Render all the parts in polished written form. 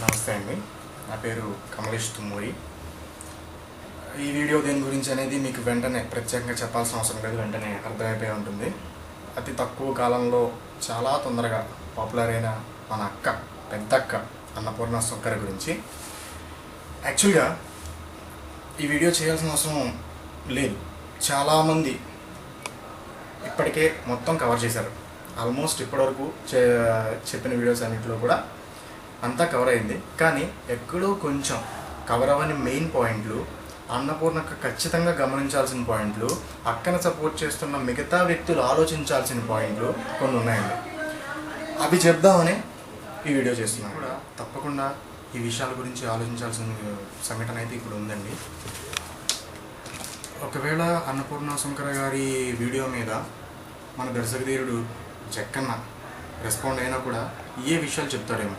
నమస్తే అండి. నా పేరు కమలేష్ తుమ్మూరి. ఈ వీడియో దేని గురించి అనేది మీకు వెంటనే ప్రత్యేకంగా చెప్పాల్సిన అవసరం లేదు, వెంటనే అర్థమైపోయి ఉంటుంది. అతి తక్కువ కాలంలో చాలా తొందరగా పాపులర్ అయిన మన అక్క, పెద్దక్క అన్నపూర్ణ సుంకర గురించి. యాక్చువల్గా ఈ వీడియో చేయాల్సిన అవసరం లేదు. చాలామంది ఇప్పటికే మొత్తం కవర్ చేశారు. ఆల్మోస్ట్ ఇప్పటివరకు చెప్పిన వీడియోస్ అన్నింటిలో కూడా అంతా కవర్ అయింది. కానీ ఎక్కడో కొంచెం కవర్ అవ్వని మెయిన్ పాయింట్లు, అన్నపూర్ణకు ఖచ్చితంగా గమనించాల్సిన పాయింట్లు, అక్కను సపోర్ట్ చేస్తున్న మిగతా వ్యక్తులు ఆలోచించాల్సిన పాయింట్లు కొన్ని ఉన్నాయండి. అవి చెప్దామని ఈ వీడియో చేస్తున్నాను. కూడా తప్పకుండా ఈ విషయాల గురించి ఆలోచించాల్సిన సంఘటన అయితే ఇప్పుడు ఉందండి. ఒకవేళ అన్నపూర్ణ సుంకర గారి వీడియో మీద మన దర్శకధీరుడు జక్కన్న రెస్పాండ్ అయినా కూడా ఏ విషయాలు చెప్తారేమో,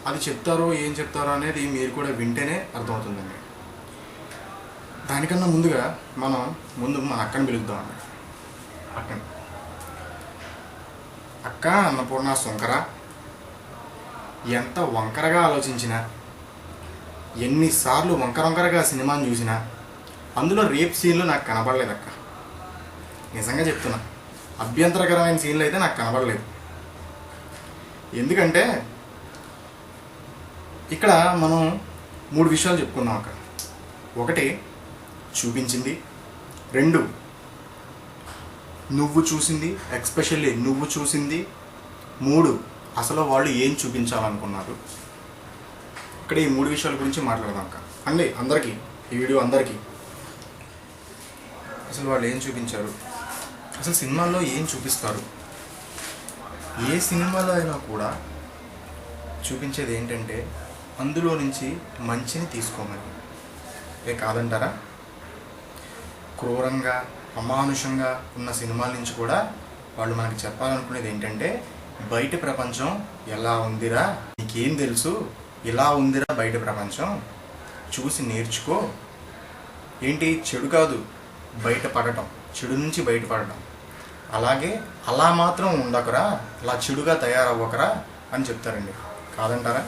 అది చెప్తారో ఏం చెప్తారో అనేది మీరు కూడా వింటేనే అర్థమవుతుందండి. దానికన్నా ముందుగా మనం మన అక్కని పిలుద్దామండి. అక్కని, అక్క అన్నపూర్ణ సుంకర, ఎంత వంకరగా ఆలోచించినా, ఎన్నిసార్లు వంకరగా సినిమాని చూసినా అందులో రేప్ సీన్లు నాకు కనబడలేదు అక్క. నిజంగా చెప్తున్నా, అభ్యంతరకరమైన సీన్లు అయితే నాకు కనబడలేదు. ఎందుకంటే ఇక్కడ మనం 3 విషయాలు చెప్పుకున్నాం అక్క. 1 చూపించింది, 2 నువ్వు చూసింది, ఎక్స్పెషల్లీ నువ్వు చూసింది, 3 అసలు వాళ్ళు ఏం చూపించాలనుకున్నారు. ఇక్కడ ఈ 3 విషయాల గురించి మాట్లాడదాం అక్క. అండి అందరికీ, ఈ వీడియో అందరికీ అసలు వాళ్ళు ఏం చూపించారు, అసలు సినిమాల్లో ఏం చూపిస్తారు, ఏ సినిమాలో అయినా కూడా చూపించేది ఏంటంటే అందులో నుంచి మంచిని తీసుకోమని. కాదంటారా? క్రూరంగా అమానుషంగా ఉన్న సినిమాల నుంచి కూడా వాళ్ళు మనకి చెప్పాలనుకునేది ఏంటంటే బయట ప్రపంచం ఎలా ఉందిరా, నీకేం తెలుసు, ఇలా ఉందిరా బయట ప్రపంచం, చూసి నేర్చుకో. ఏంటి, చెడు కాదు బయటపడటం, చెడు నుంచి బయటపడటం. అలాగే అలా మాత్రం ఉండకరా, అలా చెడుగా తయారవ్వకరా అని చెప్తారండి. కాదంటారా?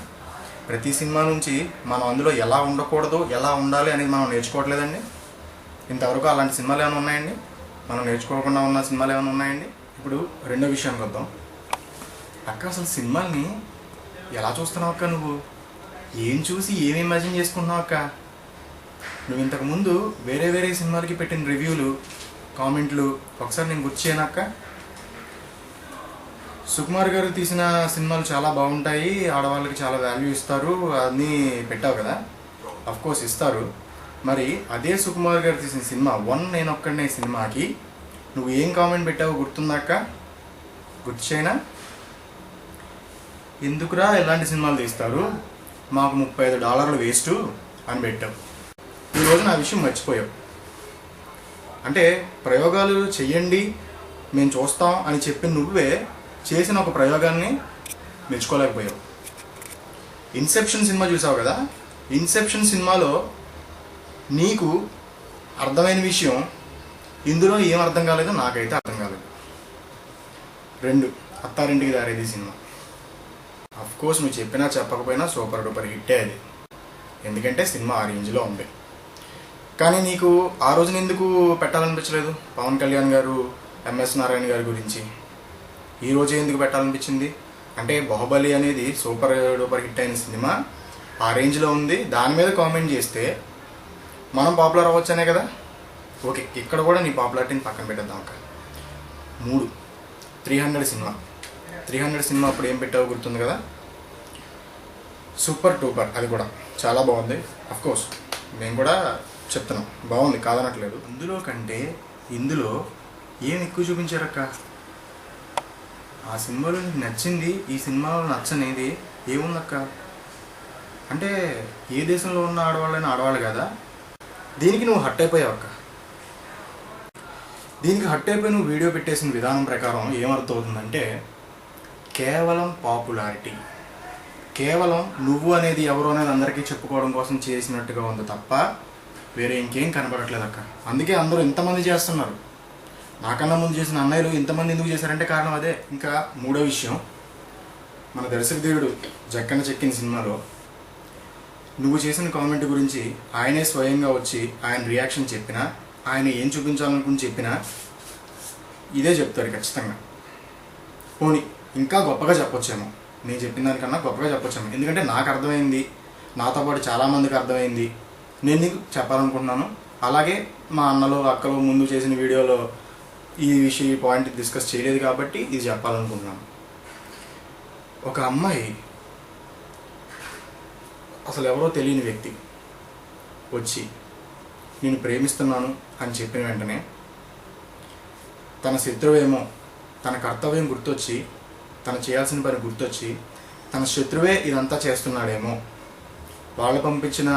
ప్రతి సినిమా నుంచి మనం అందులో ఎలా ఉండకూడదు, ఎలా ఉండాలి అనేది మనం నేర్చుకోవట్లేదండి. ఇంతవరకు అలాంటి సినిమాలు ఏమైనా ఉన్నాయండి? మనం నేర్చుకోకుండా ఉన్న సినిమాలు ఏమైనా ఉన్నాయండి? ఇప్పుడు 2వ విషయానికి వద్దాం. అక్క, అసలు సినిమాల్ని ఎలా చూస్తున్నావు అక్క? నువ్వు ఏం చూసి ఏమి ఇమాజిన్ చేసుకుంటున్నావు అక్క? నువ్వు ఇంతకుముందు వేరే సినిమాలకి పెట్టిన రివ్యూలు, కామెంట్లు ఒకసారి నేను గుర్తు చేయను అక్క. సుకుమార్ గారు తీసిన సినిమాలు చాలా బాగుంటాయి, ఆడవాళ్ళకి చాలా వాల్యూ ఇస్తారు అన్నీ పెట్టావు కదా. అఫ్కోర్స్ ఇస్తారు. మరి అదే సుకుమార్ గారు తీసిన సినిమా 1 నేనొక్కడినే సినిమాకి నువ్వు ఏం కామెంట్ పెట్టావో గుర్తుందాక? గుర్తు చేయనా? ఎందుకురా ఇలాంటి సినిమాలు తీస్తారు, మాకు $35 వేస్ట్ అని పెట్టావు. ఈరోజు నా విషయం మర్చిపోయావు. అంటే ప్రయోగాలు చెయ్యండి మేము చూస్తాం అని చెప్పి నువ్వే చేసిన ఒక ప్రయోగాన్ని మెచ్చుకోలేకపోయావు. ఇన్సెప్షన్ సినిమా చూసావు కదా. ఇన్సెప్షన్ సినిమాలో నీకు అర్థమైన విషయం ఇందులో ఏం అర్థం కాలేదో నాకైతే అర్థం కాలేదు. 2 అత్తారింటికి దారేది సినిమా. అఫ్కోర్స్ నువ్వు చెప్పినా చెప్పకపోయినా సూపర్ డూపర్ హిట్టే అది, ఎందుకంటే సినిమా ఆ రేంజ్లో ఉంది. కానీ నీకు ఆ రోజున ఎందుకు పెట్టాలనిపించలేదు పవన్ కళ్యాణ్ గారు, ఎంఎస్ నారాయణ గారి గురించి? ఈ రోజే ఎందుకు పెట్టాలనిపించింది? అంటే బాహుబలి అనేది సూపర్ డూపర్ హిట్ అయిన సినిమా, ఆ రేంజ్లో ఉంది, దాని మీద కామెంట్ చేస్తే మనం పాపులర్ అవ్వచ్చనే కదా. ఓకే, ఇక్కడ కూడా నీ పాపులారిటీని పక్కన పెట్టేద్దాం అక్క. 3 300 సినిమా. 300 సినిమా అప్పుడు ఏం పెట్టావో గుర్తుంది కదా. సూపర్ డూపర్, అది కూడా చాలా బాగుంది. అఫ్కోర్స్ మేము కూడా చెప్తున్నాం బాగుంది, కాదనట్లేదు. అందులో కంటే ఇందులో ఏం ఎక్కువ చూపించారక్క? ఆ సినిమాలో నీకు నచ్చింది, ఈ సినిమాలో నచ్చనేది ఏముందక్క? అంటే ఏ దేశంలో ఉన్న ఆడవాళ్ళైనా ఆడవాళ్ళు కదా. దీనికి నువ్వు హట్ అయిపోయావు అక్క. దీనికి హట్ అయిపోయి నువ్వు వీడియో పెట్టేసిన విధానం ప్రకారం ఏమర్థమవుతుందంటే కేవలం పాపులారిటీ, కేవలం నువ్వు అనేది ఎవరు అనేది అందరికీ చెప్పుకోవడం కోసం చేసినట్టుగా ఉంది తప్ప వేరే ఇంకేం కనపడట్లేదు అక్క. అందుకే అందరూ ఇంతమంది చేస్తున్నారు. నాకన్నా ముందు చేసిన అన్నయ్యలు ఇంతమంది ఎందుకు చేశారంటే కారణం అదే. ఇంకా 3వ విషయం, మన దర్శకధీరుడు జక్కన్న చెక్కిన సినిమాలో నువ్వు చేసిన కామెంట్ గురించి ఆయనే స్వయంగా వచ్చి ఆయన రియాక్షన్ చెప్పినా, ఆయన ఏం చూపించాలనుకుని చెప్పినా ఇదే చెప్తారు ఖచ్చితంగా. పోనీ ఇంకా గొప్పగా చెప్పొచ్చేమో, నేను చెప్పిన దానికన్నా గొప్పగా చెప్పొచ్చేమో. ఎందుకంటే నాకు అర్థమైంది, నాతో పాటు చాలామందికి అర్థమైంది, నేను నీకు చెప్పాలనుకుంటున్నాను. అలాగే మా అన్నలు అక్కలు ముందు చేసిన వీడియోలో ఈ పాయింట్ డిస్కస్ చేయలేదు కాబట్టి ఇది చెప్పాలనుకుంటున్నాను. ఒక అమ్మాయి, అసలు ఎవరో తెలియని వ్యక్తి వచ్చి నేను ప్రేమిస్తున్నాను అని చెప్పిన వెంటనే తన శత్రువేమో, తన కర్తవ్యం గుర్తొచ్చి, తను చేయాల్సిన పని గుర్తొచ్చి, తన శత్రువే ఇదంతా చేస్తున్నాడేమో, వాళ్ళు పంపించిన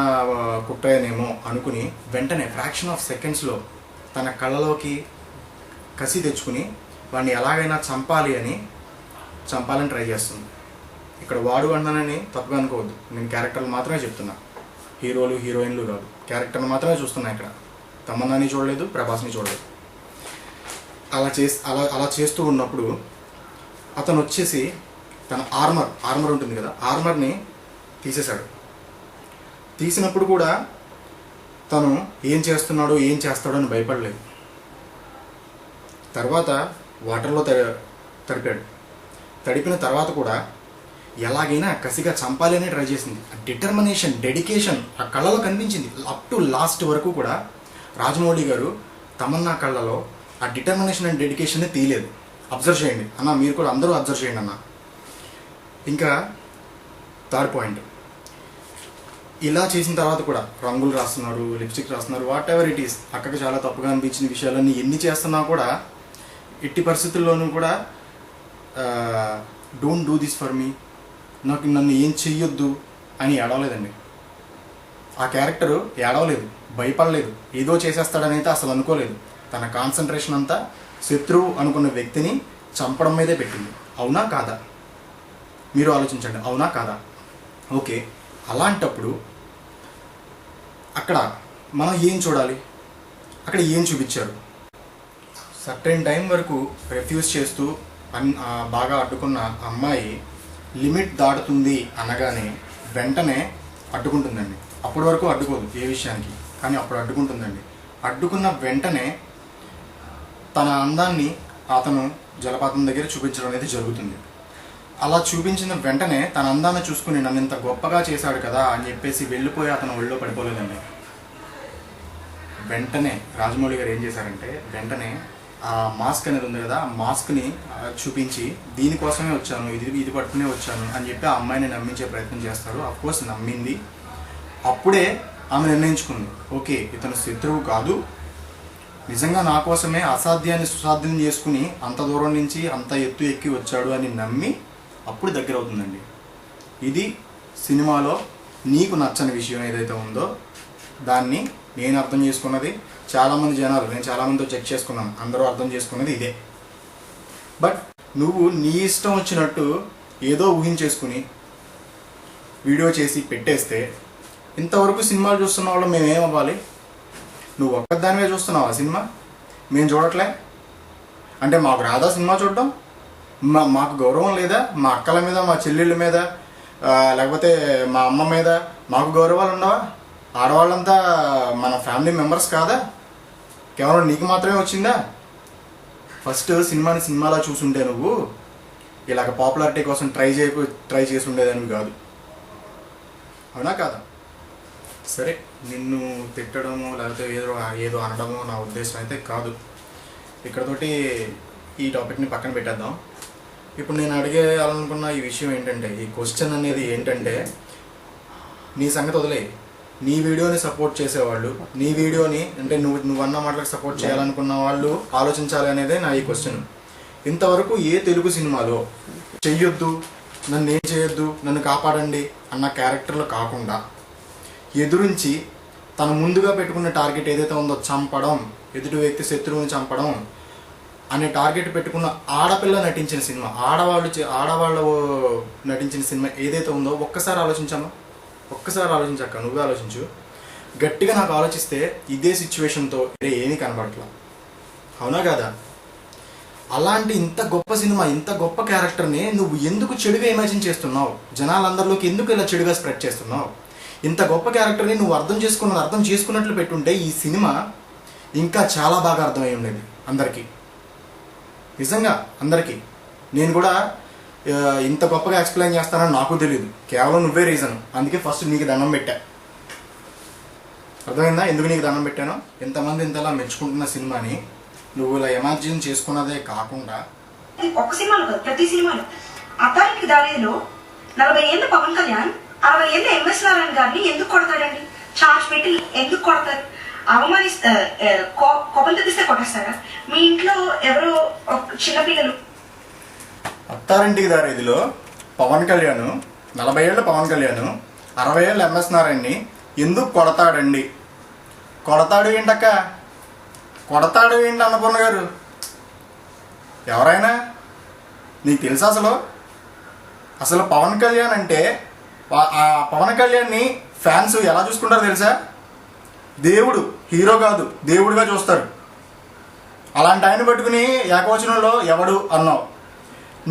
కుట్రనేమో అనుకుని వెంటనే ఫ్రాక్షన్ ఆఫ్ సెకండ్స్లో తన కళ్ళలోకి కసి తెచ్చుకుని వాడిని ఎలాగైనా చంపాలని ట్రై చేస్తుంది. ఇక్కడ వాడు అన్నానని తప్పుగా అనుకోవద్దు, నేను క్యారెక్టర్లు మాత్రమే చెప్తున్నా, హీరోలు హీరోయిన్లు కాదు, క్యారెక్టర్లు మాత్రమే చూస్తున్నా. ఇక్కడ తమన్నాని చూడలేదు, ప్రభాస్ని చూడలేదు. అలా చేస్తూ ఉన్నప్పుడు అతను వచ్చేసి తన ఆర్మర్ ఉంటుంది కదా, ఆర్మర్ని తీసేశాడు. తీసినప్పుడు కూడా తను ఏం చేస్తున్నాడో ఏం చేస్తాడో అని భయపడలేదు. తర్వాత వాటర్లో తడిపాడు. తడిపిన తర్వాత కూడా ఎలాగైనా కసిగా చంపాలి అని ట్రై చేసింది. డిటర్మినేషన్, డెడికేషన్ ఆ కళ్ళలో కనిపించింది. అప్ టు లాస్ట్ వరకు కూడా రాజమౌళి గారు తమన్నా కళ్ళలో ఆ డిటర్మినేషన్ అండ్ డెడికేషన్ని తీయలేదు. అబ్జర్వ్ చేయండి అన్న, మీరు కూడా అందరూ అబ్జర్వ్ చేయండి అన్న. ఇంకా థర్డ్ పాయింట్, ఇలా చేసిన తర్వాత కూడా రంగులు రాస్తున్నారు, లిప్స్టిక్ రాస్తున్నారు, వాట్ ఎవర్ ఇట్ ఈస్, అక్కడికి చాలా తప్పుగా అనిపించిన విషయాలన్నీ ఎన్ని చేస్తున్నా కూడా ఎట్టి పరిస్థితుల్లోనూ కూడా don't do this for me, నన్ను ఏం చెయ్యొద్దు అని ఏడవలేదండి. ఆ క్యారెక్టరు ఏడవలేదు, భయపడలేదు, ఏదో చేసేస్తాడని అయితే అసలు అనుకోలేదు. తన కాన్సన్ట్రేషన్ అంతా శత్రువు అనుకున్న వ్యక్తిని చంపడం మీదే పెట్టింది. అవునా కాదా? మీరు ఆలోచించండి, అవునా కాదా? ఓకే, అలాంటప్పుడు అక్కడ మనం ఏం చూడాలి? అక్కడ ఏం చూపించారు? సర్టెన్ టైం వరకు రిఫ్యూజ్ చేస్తూ బాగా అడ్డుకున్న అమ్మాయి లిమిట్ దాటుతుంది అనగానే వెంటనే అడ్డుకుంటుందండి. అప్పటి వరకు అడ్డుకోదు ఏ విషయానికి, కానీ అప్పుడు అడ్డుకుంటుందండి. అడ్డుకున్న వెంటనే తన అందాన్ని అతను జలపాతం దగ్గర చూపించడం అనేది జరుగుతుంది. అలా చూపించిన వెంటనే తన అందాన్ని చూసుకుని నన్ను ఇంత గొప్పగా చేశాడు కదా అని చెప్పేసి వెళ్ళిపోయి అతను ఒళ్ళో పడిపోలేదండి. వెంటనే రాజమౌళి గారు ఏం చేశారంటే, వెంటనే ఆ మాస్క్ అనేది ఉంది కదా, ఆ మాస్క్ని చూపించి దీనికోసమే వచ్చాను, ఇది పట్టుకునే వచ్చాను అని చెప్పి ఆ అమ్మాయిని నమ్మించే ప్రయత్నం చేస్తారు. అఫ్కోర్స్ నమ్మింది. అప్పుడే ఆమె నిర్ణయించుకుంది, ఓకే ఇతను శత్రువు కాదు, నిజంగా నా కోసమే అసాధ్యాన్ని సుసాధ్యం చేసుకుని అంత దూరం నుంచి అంత ఎత్తు ఎక్కి వచ్చాడు అని నమ్మి అప్పుడు దగ్గర అవుతుందండి. ఇది సినిమాలో నీకు నచ్చని విషయం ఏదైతే ఉందో దాన్ని నేను అర్థం చేసుకున్నది, చాలామంది జనాలు, నేను చాలామందితో చెక్ చేసుకున్నాను, అందరూ అర్థం చేసుకున్నది ఇదే. బట్ నువ్వు నీ ఇష్టం వచ్చినట్టు ఏదో ఊహించేసుకుని వీడియో చేసి పెట్టేస్తే ఇంతవరకు సినిమాలు చూస్తున్న వాళ్ళు మేమేమవ్వాలి? నువ్వు ఒక్కదానివే చూస్తున్నావా సినిమా? మేము చూడట్లే అంటే మాకు రాదా సినిమా చూడడం? మాకు గౌరవం లేదా? మా అక్కల మీద, మా చెల్లెళ్ళ మీద, లేకపోతే మా అమ్మ మీద మాకు గౌరవాలు ఉండవా? ఆడవాళ్ళంతా మన ఫ్యామిలీ మెంబర్స్ కాదా? కేవలం నీకు మాత్రమే వచ్చిందా? ఫస్ట్ సినిమాలా చూసుంటే నువ్వు ఇలాగ పాపులారిటీ కోసం ట్రై చేసి ఉండేదానివి కాదు. అవునా కాదా? సరే, నిన్ను తిట్టడము లేకపోతే ఏదో అనడము నా ఉద్దేశం అయితే కాదు. ఇక్కడతోటి ఈ టాపిక్ని పక్కన పెట్టేద్దాం. ఇప్పుడు నేను అడిగేయాలనుకున్న ఈ విషయం ఏంటంటే, ఈ క్వశ్చన్ అనేది ఏంటంటే, నీ సంగతి వదిలే, నీ వీడియోని సపోర్ట్ చేసేవాళ్ళు, నీ వీడియోని అంటే నువ్వన్న మాటలకు సపోర్ట్ చేయాలనుకున్న వాళ్ళు ఆలోచించాలి అనేదే నా ఈ క్వశ్చన్. ఇంతవరకు ఏ తెలుగు సినిమాలో చెయ్యొద్దు, నన్ను ఏం చేయొద్దు, నన్ను కాపాడండి అన్న క్యారెక్టర్లు కాకుండా ఎదురించి తను ముందుగా పెట్టుకున్న టార్గెట్ ఏదైతే ఉందో, చంపడం, ఎదుటి వ్యక్తి శత్రువుని చంపడం అనే టార్గెట్ పెట్టుకున్న ఆడపిల్ల నటించిన సినిమా, ఆడవాళ్ళు నటించిన సినిమా ఏదైతే ఉందో ఒక్కసారి ఆలోచించాక నువ్వే ఆలోచించు. గట్టిగా నాకు ఆలోచిస్తే ఇదే సిచ్యువేషన్తో ఏమీ కనబడట్లా. అవునా కాదా? అలాంటి ఇంత గొప్ప సినిమా, ఇంత గొప్ప క్యారెక్టర్ని నువ్వు ఎందుకు చెడుగా ఇమాజిన్ చేస్తున్నావు? జనాలందరిలోకి ఎందుకు ఇలా చెడుగా స్ప్రెడ్ చేస్తున్నావు? ఇంత గొప్ప క్యారెక్టర్ని నువ్వు అర్థం చేసుకున్నట్లు పెట్టుంటే ఈ సినిమా ఇంకా చాలా బాగా అర్థమై ఉండేది అందరికీ, నిజంగా అందరికీ. నేను కూడా ఇంత గొప్పగా ఎక్స్ప్లెయిన్ చేస్తానని నాకు తెలియదు, కేవలం నువ్వే రీజన్. అందుకే ఫస్ట్ నీకు దండం పెట్టా. అర్థమైందా ఎందుకు నీకు దండం పెట్టానో? ఎంతమంది ఇంతలా మెచ్చుకుంటున్న సినిమాని నువ్వు ఇలా ఇమాజిన్ చేసుకున్నదే కాకుండా ఒక సినిమాలో కాదు, ప్రతి సినిమాలో అత్తారింటికి దారేదిలో 40 ఏళ్ళ పవన్ కళ్యాణ్ 60 ఏళ్ళ ఎంఎస్ నారాయణ గారిని ఎందుకు కొడతాడండి? ఛార్జ్ పెట్టి ఎందుకు కొడతారు? కోపం తెప్పిస్తే కొట్టేస్తారా? మీ ఇంట్లో ఎవరో చిన్నపిల్లలు అత్తారింటికి దారేదిలో పవన్ కళ్యాణ్ 40 ఏళ్ళ పవన్ కళ్యాణ్ 60 ఏళ్ళ ఎంఎస్ నారాయణని ఎందుకు కొడతాడండి? కొడతాడు ఏంటక్క? కొడతాడు ఏంటి అన్నపూర్ణ గారు? ఎవరైనా నీకు తెలుసా అసలు పవన్ కళ్యాణ్ అంటే ఆ పవన్ కళ్యాణ్ని ఫ్యాన్స్ ఎలా చూసుకుంటారో తెలుసా? దేవుడు, హీరో కాదు దేవుడిగా చూస్తారు. అలాంటి ఆయన పట్టుకుని ఏకవచనంలో ఎవడు అన్నావు.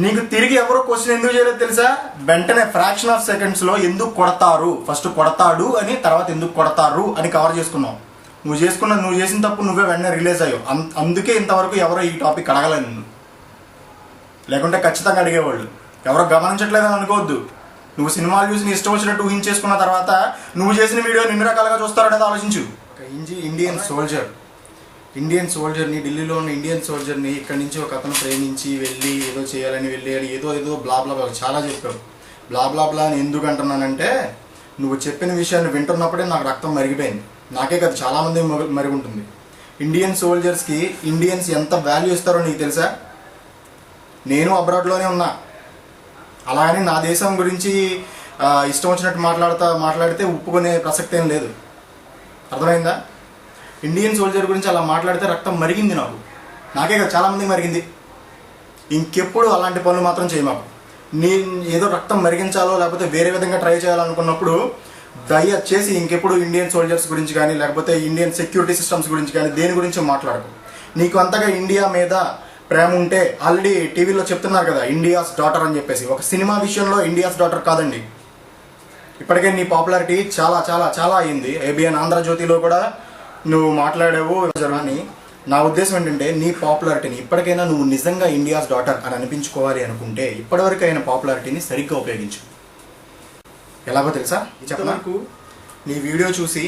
నీకు తిరిగి ఎవరో క్వశ్చన్ ఎందుకు చేయలేదు తెలుసా? వెంటనే ఫ్రాక్షన్ ఆఫ్ సెకండ్స్లో ఎందుకు కొడతారు, ఫస్ట్ కొడతాడు అని, తర్వాత ఎందుకు కొడతారు అని కవర్ చేసుకున్నావు. నువ్వు చేసిన తప్పు నువ్వే వెంటనే రిలీజ్ అయ్యావు. అందుకే ఇంతవరకు ఎవరో ఈ టాపిక్ అడగలేదు నిన్ను, లేకుంటే ఖచ్చితంగా అడిగేవాళ్ళు. ఎవరో గమనించట్లేదని అనుకోవద్దు. నువ్వు సినిమాలు చూసి నీ ఇష్టం వచ్చినట్టు ఊహించేసుకున్న తర్వాత నువ్వు చేసిన వీడియో ఎన్ని రకాలుగా చూస్తారనేది ఆలోచించు. ఇండియన్ సోల్జర్ని, ఢిల్లీలో ఉన్న ఇండియన్ సోల్జర్ని ఇక్కడి నుంచి ఒక అతను ప్రేమించి వెళ్ళి ఏదో చేయాలని వెళ్ళి ఏదో బ్లా చాలా చెప్పావు. బ్లా అని ఎందుకు అంటున్నానంటే, నువ్వు చెప్పిన విషయాన్ని వింటున్నప్పుడే నాకు రక్తం మరిగిపోయింది. నాకే కాదు చాలామంది మరుగుంటుంది. ఇండియన్ సోల్జర్స్కి ఇండియన్స్ ఎంత వాల్యూ ఇస్తారో నీకు తెలుసా? నేను అబ్రాడ్లోనే ఉన్నా, అలా అని నా దేశం గురించి ఇష్టం వచ్చినట్టు మాట్లాడితే ఒప్పుకునే ప్రసక్తి ఏం లేదు. అర్థమైందా? ఇండియన్ సోల్జర్ గురించి అలా మాట్లాడితే రక్తం మరిగింది నాకే కదా చాలామందికి మరిగింది. ఇంకెప్పుడు అలాంటి పనులు మాత్రం చేయమాకు. నేను ఏదో రక్తం మరిగించాలో లేకపోతే వేరే విధంగా ట్రై చేయాలనుకున్నప్పుడు దయచేసి ఇంకెప్పుడు ఇండియన్ సోల్జర్స్ గురించి కానీ లేకపోతే ఇండియన్ సెక్యూరిటీ సిస్టమ్స్ గురించి కానీ దేని గురించి మాట్లాడకు. నీకు అంతగా ఇండియా మీద ప్రేమ ఉంటే ఆల్రెడీ టీవీలో చెప్తున్నారు కదా ఇండియాస్ డాటర్ అని చెప్పేసి. ఒక సినిమా విషయంలో ఇండియాస్ డాటర్ కాదండి. ఇప్పటికే నీ పాపులారిటీ చాలా చాలా చాలా అయ్యింది. ఏబిఎన్ ఆంధ్రజ్యోతిలో కూడా నువ్వు మాట్లాడావు అని. నా ఉద్దేశం ఏంటంటే, నీ పాపులారిటీని ఇప్పటికైనా నువ్వు నిజంగా ఇండియాస్ డాటర్ అని అనిపించుకోవాలి అనుకుంటే ఇప్పటివరకు అయిన పాపులారిటీని సరిగ్గా ఉపయోగించు. ఎలాగో తెలుసా? చెప్పకు. నీ వీడియో చూసి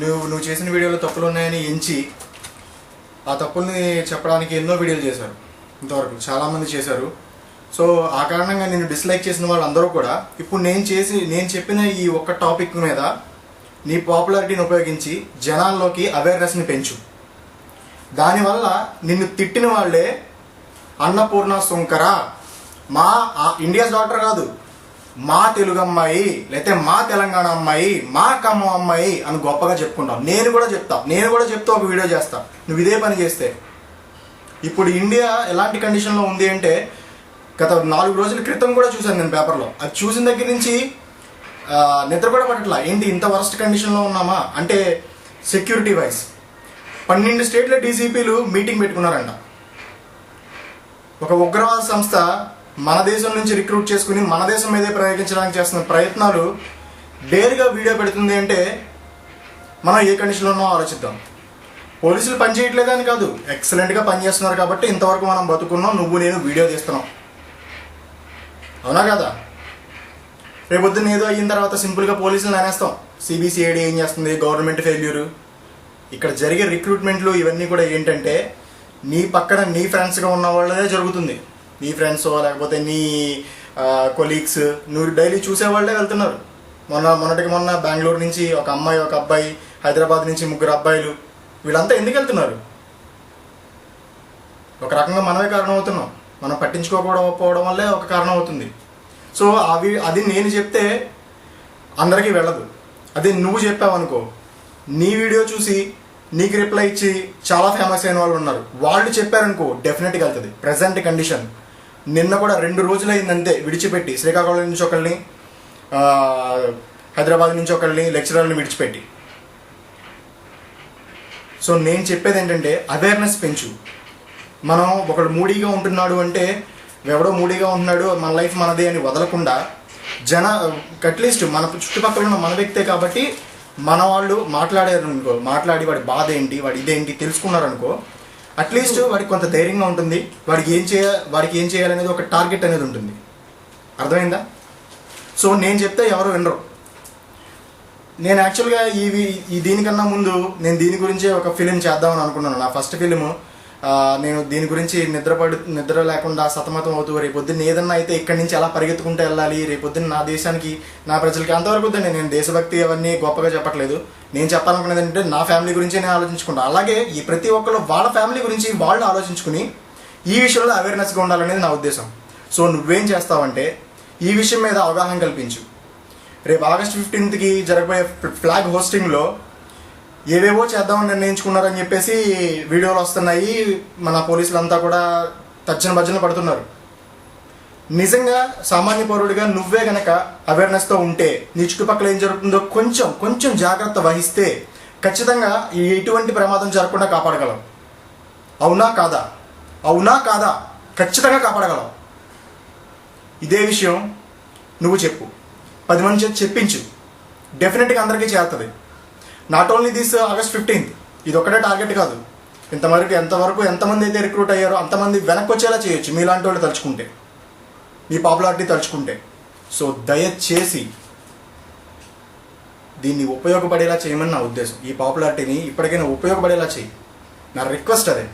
నువ్వు చేసిన వీడియోలో తప్పులు ఉన్నాయని ఎంచి ఆ తప్పుల్ని చెప్పడానికి ఎన్నో వీడియోలు చేశారు. ఇంతవరకు చాలామంది చేశారు. సో ఆ కారణంగా నేను డిస్లైక్ చేసిన వాళ్ళందరూ కూడా ఇప్పుడు నేను చెప్పిన ఈ ఒక్క టాపిక్ మీద నీ పాపులారిటీని ఉపయోగించి జనాల్లోకి అవేర్నెస్ని పెంచు. దానివల్ల నిన్ను తిట్టిన వాళ్ళే అన్నపూర్ణ సుంకర, మా ఇండియాస్ డాక్టర్ కాదు, మా తెలుగు అమ్మాయి, లేకపోతే మా తెలంగాణ అమ్మాయి, మా ఖమ్మం అమ్మాయి అని గొప్పగా చెప్పుకుంటాం. నేను కూడా చెప్తా ఒక వీడియో చేస్తా నువ్వు ఇదే పని చేస్తే. ఇప్పుడు ఇండియా ఎలాంటి కండిషన్లో ఉంది అంటే, గత 4 రోజుల క్రితం కూడా చూశాను నేను పేపర్లో. అది చూసిన దగ్గర నుంచి నిద్ర కూడా పట్టట్లా. ఏంటి ఇంత వరస్ట్ కండిషన్లో ఉన్నామా అంటే, సెక్యూరిటీ వైజ్ 12 స్టేట్ల డీసీపీలు మీటింగ్ పెట్టుకున్నారంట. ఒక ఉగ్రవాద సంస్థ మన దేశం నుంచి రిక్రూట్ చేసుకుని మన దేశం మీదే ప్రయోగించడానికి చేస్తున్న ప్రయత్నాలు డేర్గా వీడియో పెడుతుంది అంటే మనం ఏ కండిషన్లో ఉన్నామో ఆలోచిద్దాం. పోలీసులు పని చేయట్లేదని కాదు, ఎక్సలెంట్గా పనిచేస్తున్నారు కాబట్టి ఇంతవరకు మనం బతుకున్నాం, నువ్వు నేను వీడియో తీస్తున్నాం. అవునా కదా? రేపొద్దున ఏదో అయిన తర్వాత సింపుల్గా పోలీసులు అనేస్తాం. సిబిసిఐడి ఏం చేస్తుంది, గవర్నమెంట్ ఫెయిల్యూరు. ఇక్కడ జరిగే రిక్రూట్మెంట్లు ఇవన్నీ కూడా ఏంటంటే, నీ పక్కన నీ ఫ్రెండ్స్గా ఉన్న వాళ్ళదే జరుగుతుంది. నీ ఫ్రెండ్స్ లేకపోతే నీ కొలీగ్స్, నువ్వు డైలీ చూసేవాళ్ళే వెళ్తున్నారు. మొన్నటికి మొన్న బెంగళూరు నుంచి ఒక అమ్మాయి ఒక అబ్బాయి, హైదరాబాద్ నుంచి 3 అబ్బాయిలు, వీళ్ళంతా ఎందుకు వెళ్తున్నారు? ఒక రకంగా మనమే కారణం అవుతున్నాం. మనం పట్టించుకోకపోవడం వల్లే ఒక కారణం అవుతుంది. సో అది నేను చెప్తే అందరికీ వెళ్ళదు. అదే నువ్వు చెప్పావు అనుకో, నీ వీడియో చూసి నీకు రిప్లై ఇచ్చి చాలా ఫేమస్ అయిన వాళ్ళు ఉన్నారు, వాళ్ళు చెప్పారనుకో డెఫినెట్గా వెళ్తుంది. ప్రజెంట్ కండిషన్ నిన్న కూడా 2 రోజులైందంతే విడిచిపెట్టి, శ్రీకాకుళం నుంచి ఒకళ్ళని, హైదరాబాద్ నుంచి ఒకళ్ళని, లెక్చరర్ని విడిచిపెట్టి. సో నేను చెప్పేది ఏంటంటే, అవేర్నెస్ పెంచు. మనం ఒకడు మూడీగా ఉంటున్నాడు అంటే, ఎవడో మూడీగా ఉంటున్నాడు మన లైఫ్ మనదే అని వదలకుండా అట్లీస్ట్ మన చుట్టుపక్కల ఉన్న మన వ్యక్తే కాబట్టి మన వాళ్ళు మాట్లాడారు అనుకో, మాట్లాడి వాడి బాధ ఏంటి, వాడి ఇదేంటి తెలుసుకున్నారనుకో, అట్లీస్ట్ వాడికి కొంత ధైర్యంగా ఉంటుంది. వాడికి ఏం చేయాలనేది ఒక టార్గెట్ అనేది ఉంటుంది. అర్థమైందా? సో నేను చెప్తే ఎవరు వినరు. నేను యాక్చువల్గా దీనికన్నా ముందు నేను దీని గురించే ఒక ఫిలిం చేద్దామని అనుకున్నాను. నా ఫస్ట్ ఫిలిము నేను దీని గురించి నిద్ర లేకుండా సతమతం అవుతూ రేపొద్దున్న ఏదన్నా అయితే ఇక్కడి నుంచి ఎలా పరిగెత్తుకుంటూ వెళ్ళాలి, రేపొద్దున్న నా దేశానికి నా ప్రజలకి అంతవరకు వద్దండి. నేను దేశభక్తి అవన్నీ గొప్పగా చెప్పట్లేదు. నేను చెప్పాలనుకునేది ఏంటంటే నా ఫ్యామిలీ గురించి నేను ఆలోచించుకుంటాను. అలాగే ఈ ప్రతి ఒక్కరు వాళ్ళ ఫ్యామిలీ గురించి వాళ్ళు ఆలోచించుకుని ఈ విషయంలో అవేర్నెస్గా ఉండాలనేది నా ఉద్దేశం. సో నువ్వేం చేస్తావంటే ఈ విషయం మీద అవగాహన కల్పించు. రేపు ఆగస్ట్ 15కి జరగబోయే ఫ్లాగ్ హోస్టింగ్లో ఏవేవో చేద్దామని నిర్ణయించుకున్నారని చెప్పేసి వీడియోలు వస్తున్నాయి. మన పోలీసులంతా కూడా తర్జన పడుతున్నారు. నిజంగా సామాన్య పౌరుడిగా నువ్వే గనక అవేర్నెస్తో ఉంటే, నీ చుట్టుపక్కల ఏం జరుగుతుందో కొంచెం జాగ్రత్త వహిస్తే ఖచ్చితంగా ఎటువంటి ప్రమాదం జరగకుండా కాపాడగలం. అవునా కాదా? ఖచ్చితంగా కాపాడగలం. ఇదే విషయం నువ్వు చెప్పు, 10 మంది చేతి చెప్పించు. డెఫినెట్గా అందరికీ చేరుతుంది. Not only this August 15th, ఇది ఒక్కటే టార్గెట్ కాదు. ఎంతమంది అయితే రిక్రూట్ అయ్యారో అంతమంది వెనక్కి వచ్చేలా చేయొచ్చు మీలాంటి వాళ్ళు తలుచుకుంటే, మీ పాపులారిటీ తలుచుకుంటే. సో దయచేసి దీన్ని ఉపయోగపడేలా చేయమని నా ఉద్దేశం. ఈ పాపులారిటీని ఇప్పటికైనా ఉపయోగపడేలా చేయి. నా రిక్వెస్ట్ అదే.